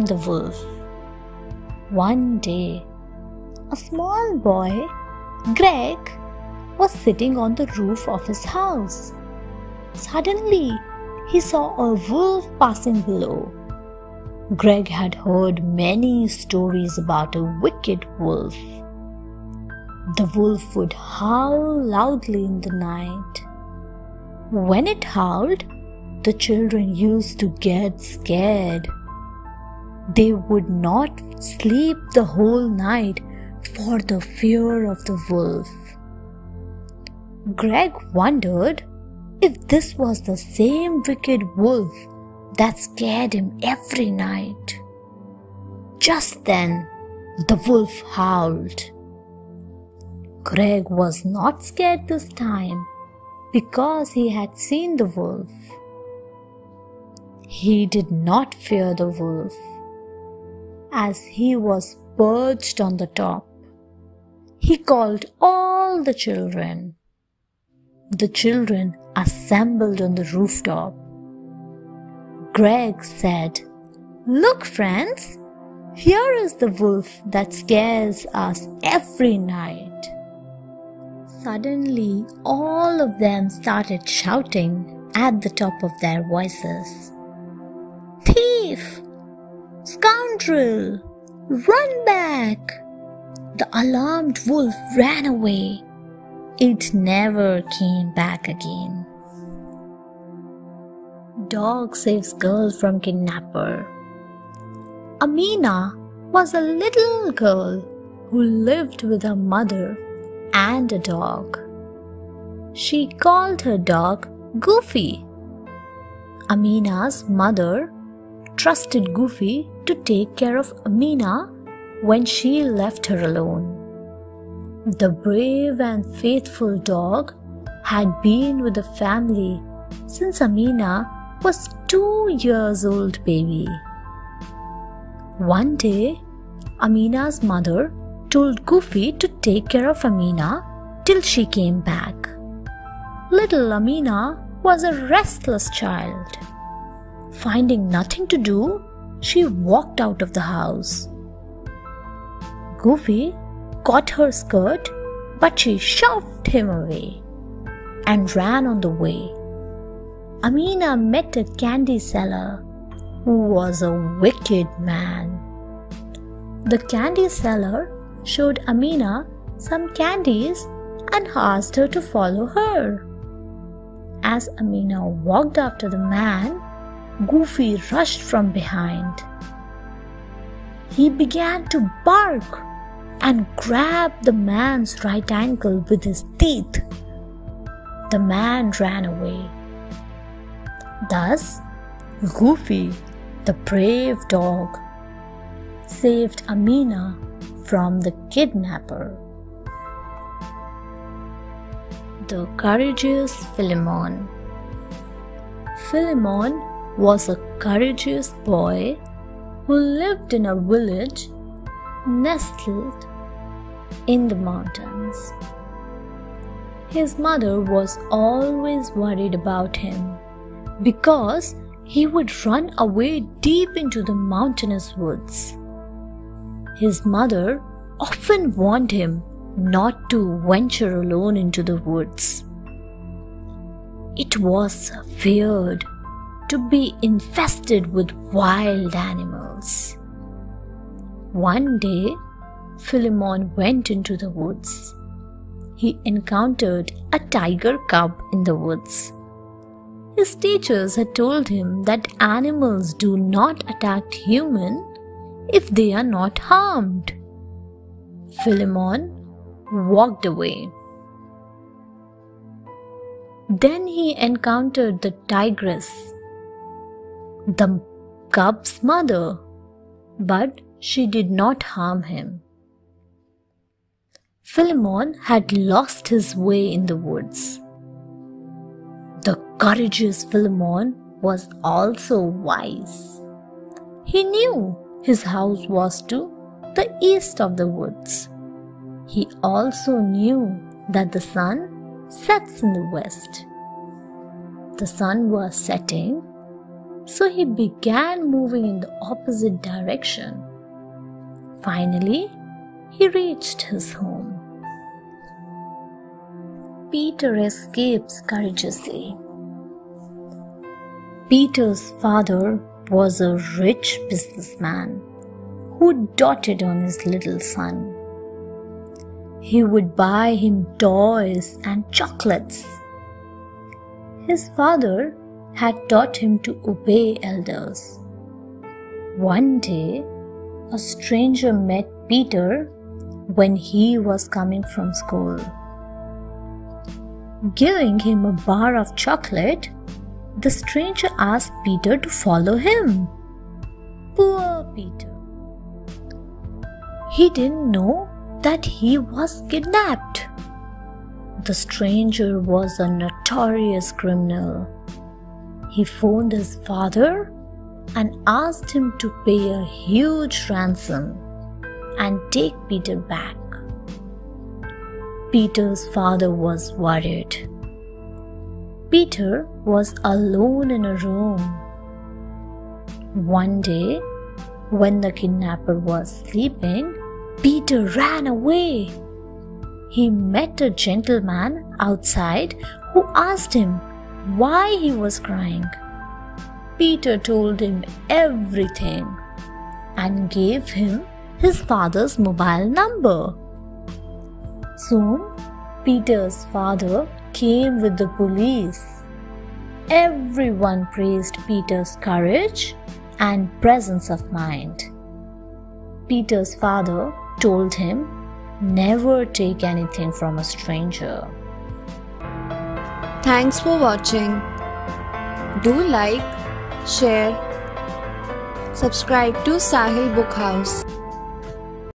and the Wolf. One day, a small boy, Greg, was sitting on the roof of his house. Suddenly, he saw a wolf passing below. Greg had heard many stories about a wicked wolf. The wolf would howl loudly in the night. When it howled, the children used to get scared. They would not sleep the whole night for the fear of the wolf. Greg wondered if this was the same wicked wolf that scared him every night. Just then, the wolf howled. Greg was not scared this time because he had seen the wolf. He did not fear the wolf, as he was perched on the top. He called all the children. The children assembled on the rooftop. Greg said, "Look, friends, here is the wolf that scares us every night." Suddenly, all of them started shouting at the top of their voices, "Thief! Scoundrel! Run back!" The alarmed wolf ran away. It never came back again. Dog saves girl from kidnapper. Amina was a little girl who lived with her mother and a dog. She called her dog Goofy. Amina's mother trusted Goofy to take care of Amina when she left her alone. The brave and faithful dog had been with the family since Amina was 2 years old baby. One day, Amina's mother told Goofy to take care of Amina till she came back. Little Amina was a restless child. Finding nothing to do, she walked out of the house. Goofy caught her skirt, but she shoved him away and ran on the way. Amina met a candy seller who was a wicked man. The candy seller showed Amina some candies and asked her to follow her. As Amina walked after the man, Goofy rushed from behind. He began to bark and grabbed the man's right ankle with his teeth. The man ran away. Thus, Goofy, the brave dog, saved Amina from the kidnapper. The Courageous Philemon. Philemon was a courageous boy who lived in a village nestled in the mountains. His mother was always worried about him because he would run away deep into the mountainous woods. His mother often warned him not to venture alone into the woods. It was feared to be infested with wild animals. One day, Philemon went into the woods. He encountered a tiger cub in the woods. His teachers had told him that animals do not attack humans if they are not harmed. Philemon walked away. Then he encountered the tigress, the cub's mother, but she did not harm him. Philemon had lost his way in the woods. The courageous Philemon was also wise. He knew his house was to the east of the woods. He also knew that the sun sets in the west. The sun was setting so he began moving in the opposite direction. Finally, he reached his home. Peter escapes courageously. Peter's father was a rich businessman who doted on his little son. He would buy him toys and chocolates. His father had taught him to obey elders. One day, a stranger met Peter when he was coming from school. Giving him a bar of chocolate, the stranger asked Peter to follow him. Poor Peter! He didn't know that he was kidnapped. The stranger was a notorious criminal. He phoned his father and asked him to pay a huge ransom and take Peter back. Peter's father was worried. Peter was alone in a room. One day, when the kidnapper was sleeping, Peter ran away. He met a gentleman outside who asked him why he was crying. Peter told him everything and gave him his father's mobile number. Soon, Peter's father came with the police. Everyone praised Peter's courage and presence of mind. Peter's father told him never take anything from a stranger. Thanks for watching. Do like, share, subscribe to Sahil Book House.